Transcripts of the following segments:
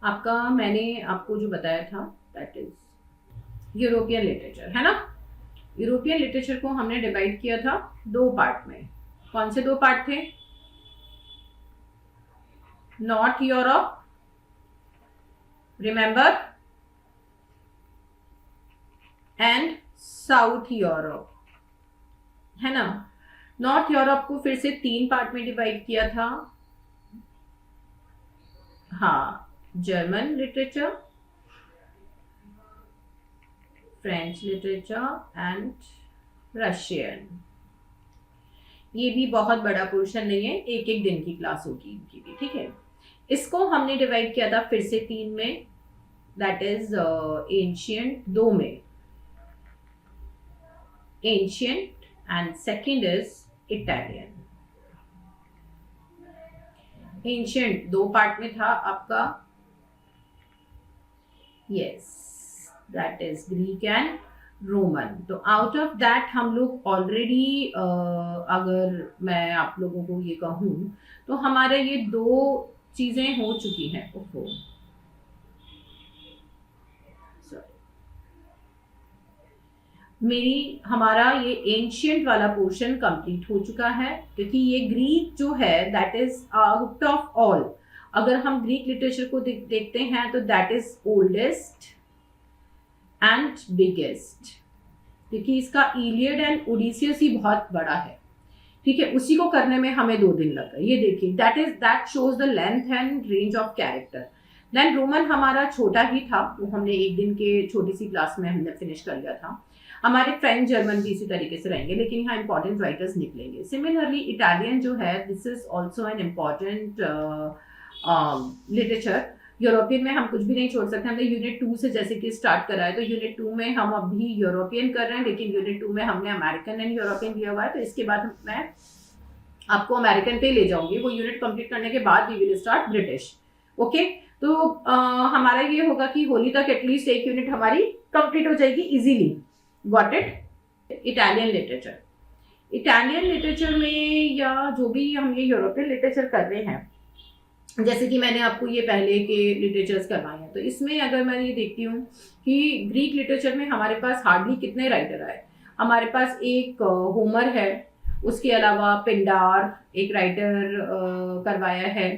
आपका मैंने आपको जो बताया था दैट इज यूरोपियन लिटरेचर, है ना। यूरोपियन लिटरेचर को हमने डिवाइड किया था दो पार्ट में। कौन से दो पार्ट थे? North Europe, remember, and south Europe, है ना। नॉर्थ यूरोप को फिर से तीन पार्ट में डिवाइड किया था। हाँ, German literature, French literature and Russian. ये भी बहुत बड़ा पोर्शन नहीं है, एक एक दिन की क्लास होगी इनकी भी, ठीक है। इसको हमने डिवाइड किया था फिर से तीन में, दैट इज एंशियंट, दो में ancient and second is Italian. Ancient दो पार्ट में था आपका, yes, that is Greek and Roman. तो आउट ऑफ दैट हम लोग ऑलरेडी, अगर मैं आप लोगों को ये कहूँ तो हमारे ये दो चीजें हो चुकी हैं। ओहो, मेरी हमारा ये एंशियंट वाला पोर्शन कंप्लीट हो चुका है, क्योंकि ये ग्रीक जो है that is out of all, अगर हम ग्रीक लिटरेचर को देखते हैं तो that is oldest and biggest, क्योंकि इसका इलियड एंड ओडिसियस ही बहुत बड़ा है, ठीक है। उसी को करने में हमें 2 दिन लग गए। ये देखिए, that shows the length and range of character. Then Roman हमारा छोटा ही था, वो हमने एक दिन के छोटी सी क्लास में हमने फिनिश कर लिया था। हमारे फ्रेंच जर्मन भी इसी तरीके से रहेंगे, लेकिन यहाँ इंपॉर्टेंट राइटर्स निकलेंगे। सिमिलरली इटालियन जो है, this is also an important literature. European में हम कुछ भी नहीं छोड़ सकते। हमने यूनिट 2 से जैसे कि स्टार्ट करा है, तो यूनिट 2 में हम अभी यूरोपियन कर रहे हैं, लेकिन यूनिट 2 में हमने अमेरिकन एंड यूरोपियन दिया हुआ है। तो इसके बाद मैं आपको अमेरिकन पे ले जाऊंगी। वो यूनिट कंप्लीट करने के बाद we will start British. Okay, तो हमारा ये होगा कि होली तक एटलीस्ट एक यूनिट हमारी कंप्लीट हो जाएगी easily. Got it? Italian literature, Italian literature में या जो भी हम ये यूरोपियन लिटरेचर कर रहे हैं, जैसे कि मैंने आपको ये पहले के लिटरेचर्स करवाए हैं, तो इसमें अगर मैं ये देखती हूँ कि ग्रीक लिटरेचर में हमारे पास हार्डली कितने राइटर आए। हमारे पास एक होमर है, उसके अलावा पिंडार एक राइटर करवाया है,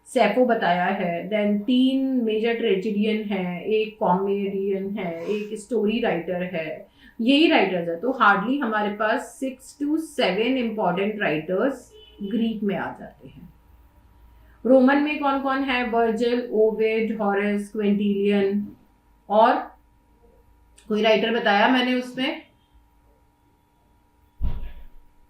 सैफो बताया है, देन 3 मेजर ट्रेजिडियन है, एक कॉमेडियन है, एक स्टोरी राइटर है, यही राइटर्स है। तो हार्डली हमारे पास 6 to 7 इंपॉर्टेंट राइटर्स ग्रीक में आ जाते हैं। रोमन में कौन कौन है? वर्जिल, ओविड, हॉरेस, क्विंटिलियन, और कोई राइटर बताया मैंने उसमें?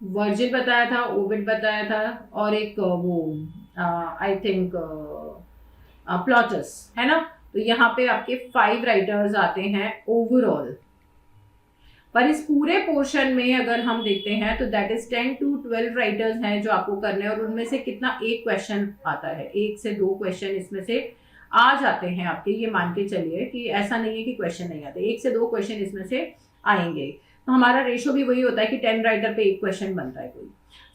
वर्जिल बताया था, ओविड बताया था, और एक वो आई थिंक प्लॉटस, है ना। तो यहाँ पे आपके 5 राइटर्स आते हैं ओवरऑल। पर इस पूरे पोर्शन में अगर हम देखते हैं तो दैट इज 10 to 12 राइटर्स हैं जो आपको करने हैं, और उनमें से कितना, एक क्वेश्चन आता है, 1 से 2 क्वेश्चन इसमें से आ जाते हैं आपके। ये मान के चलिए कि ऐसा नहीं है कि क्वेश्चन नहीं आते, 1 से 2 क्वेश्चन इसमें से आएंगे। तो हमारा रेशो भी वही होता है कि 10 राइटर पे 1 क्वेश्चन बनता है कोई।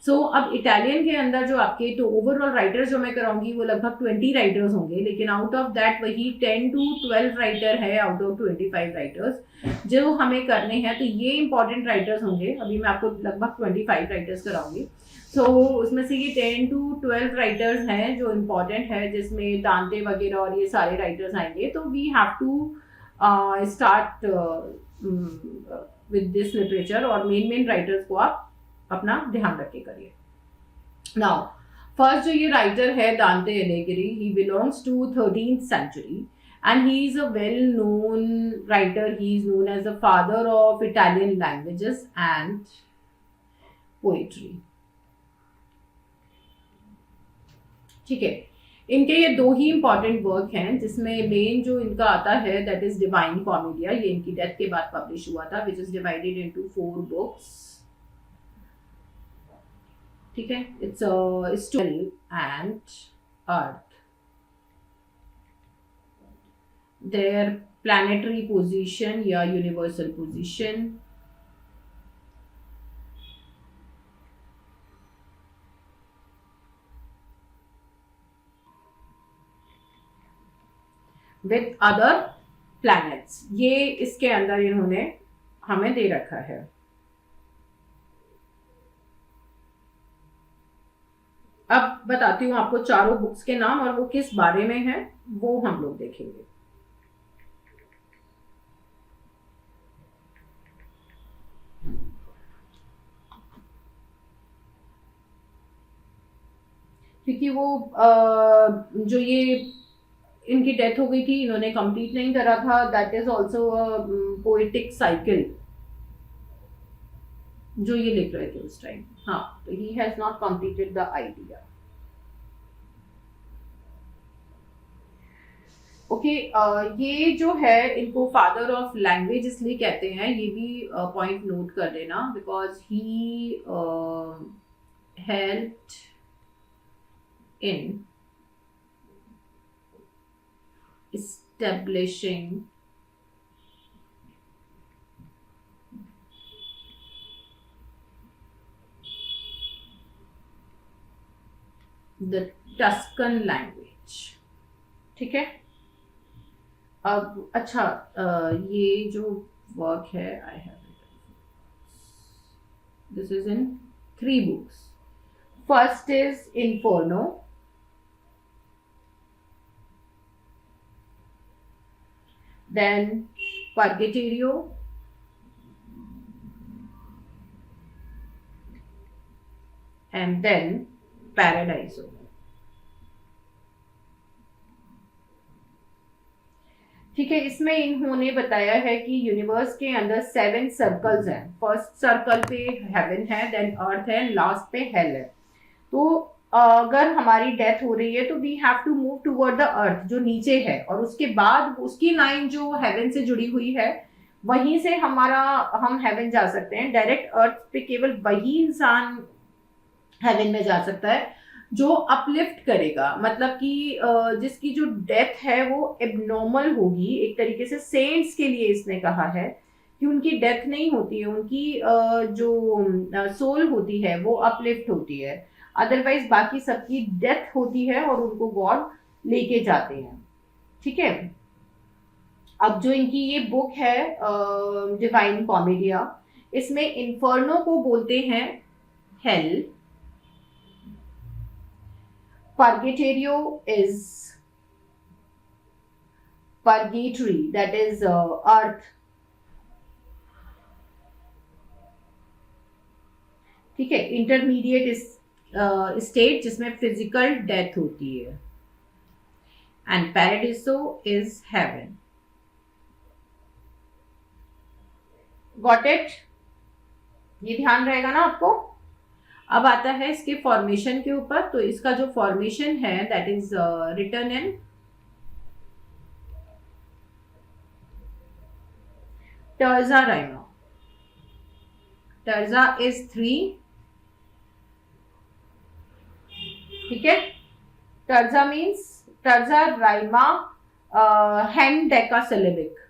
सो अब इटालियन के अंदर जो आपके, तो ओवरऑल राइटर्स जो मैं कराऊंगी वो लगभग 20 राइटर्स होंगे, लेकिन आउट ऑफ दैट वही 10 to 12 राइटर है आउट ऑफ 25 राइटर्स जो हमें करने हैं। तो ये इंपॉर्टेंट राइटर्स होंगे। अभी मैं आपको लगभग 25 राइटर्स कराऊंगी। तो उसमें से ये 10 to 12 राइटर्स हैं जो इम्पोर्टेंट है, जिसमें दांते वगैरह और ये सारे राइटर्स आएंगे। तो we have to start with this literature, और मेन राइटर्स को आप अपना ध्यान रख के करिए। नाउ फर्स्ट जो ये राइटर है दांते एलिगिरी, he belongs to 13th century and he is a well known writer. He is known as the father of Italian languages and poetry. ठीक है, इनके ये 2 ही इंपॉर्टेंट वर्क हैं, जिसमें मेन जो इनका आता है दैट इज डिवाइन कॉमेडिया। ये इनकी डेथ के बाद पब्लिश हुआ था, which is divided into 4 books. ठीक है, it's story and earth, their planetary position या universal position, with other planets. ये इसके अंदर इन्होंने हमें दे रखा है। अब बताती हूँ आपको चारों बुक्स के नाम, और वो किस बारे में है वो हम लोग देखेंगे। क्योंकि वो जो ये इनकी डेथ हो गई थी, इन्होंने कंप्लीट नहीं करा था, that is also poetic cycle जो ये लिख रहे थे उस टाइम। हाँ, तो he has not completed the idea. Okay, ये जो है इनको फादर ऑफ लैंग्वेज इसलिए कहते हैं, ये भी पॉइंट नोट कर देना, because he helped in establishing the Tuscan language। ठीक है। अब अच्छा, ये जो वर्क है, I have this is in 3 books. First is inferno, then Purgatorio, and then Paradiso। ठीक है, इसमें इन्होंने बताया है कि यूनिवर्स के अंदर 7 सर्कल्स हैं। फर्स्ट सर्कल पे हेवन है, देन अर्थ है, लास्ट पे हेल है। तो अगर हमारी डेथ हो रही है तो we have to move toward the earth जो नीचे है, और उसके बाद उसकी लाइन जो हेवन से जुड़ी हुई है, वहीं से हम हेवन जा सकते हैं। डायरेक्ट अर्थ पे केवल वही इंसान हेवन में जा सकता है जो अपलिफ्ट करेगा, मतलब कि जिसकी जो डेथ है वो एबनॉर्मल होगी एक तरीके से। सेंट्स के लिए इसने कहा है कि उनकी डेथ नहीं होती है, उनकी जो सोल होती है वो अपलिफ्ट होती है। अदरवाइज बाकी सबकी डेथ होती है और उनको गॉड लेके जाते हैं। ठीक है। अब जो इनकी ये बुक है डिवाइन कॉमेडिया, इसमें इन्फर्नो को बोलते हैं hello, Purgatorio is purgatory, that is earth। ठीक है। इंटरमीडिएट स्टेट जिसमें फिजिकल डेथ होती है, and Paradiso is heaven. Got it? ये ध्यान रहेगा ना आपको। अब आता है इसके फॉर्मेशन के ऊपर। तो इसका जो फॉर्मेशन है that is written in terza rima. Terza is 3। ठीक है। Terza means terza rima hendecasyllabic.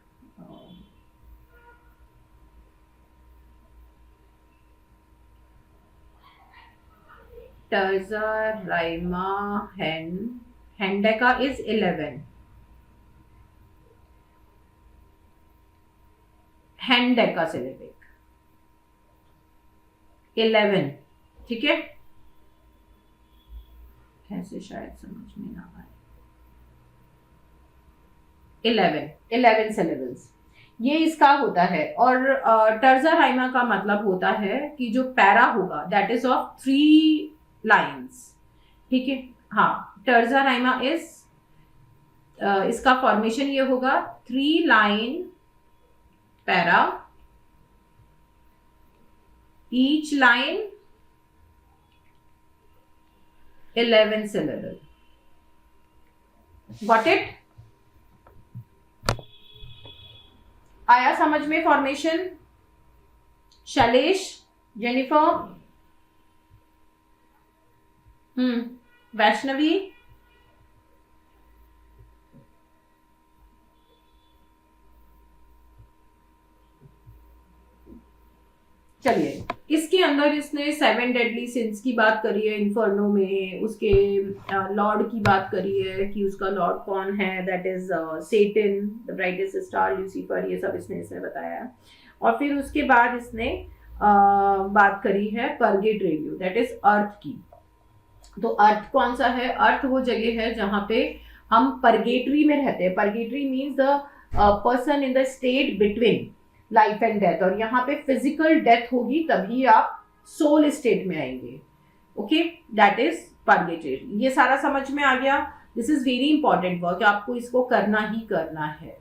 Terza rima hendeca is 11। Hendecasyllabic 11। ठीक है। ऐसे शायद समझ में ना आए। 11 सिलेबल्स ये इसका होता है। और टर्जा राइमा का मतलब होता है कि जो पैरा होगा दैट इज ऑफ 3 लाइन्स। ठीक है। हाँ, टर्जा राइमा इज इसका फॉर्मेशन ये होगा 3 line para, each line 11 syllable। Got it? आया समझ में फॉर्मेशन? शैलेश, जेनिफर, वैष्णवी, चलिए इसके उसके अंदर इसने 7 डेडली सिंस की बात करी है इन्फर्नो में, उसके लॉर्ड की बात करी है कि उसका लॉर्ड कौन है, that is Satan, the brightest star, Lucifer, ये सब इसने बताया है। और फिर उसके बाद इसने बात करी है परगेटोरियो, दैट इज अर्थ की। तो अर्थ कौन सा है? अर्थ वो जगह है जहाँ पे हम परगेटरी में रहते हैं। Purgatory means the person in the state between life and death, और यहाँ पे फिजिकल डेथ होगी तभी आप सोल स्टेट में आएंगे। Okay, that is purgatory. ये सारा समझ में आ गया। This is very important work, आपको इसको करना ही करना है।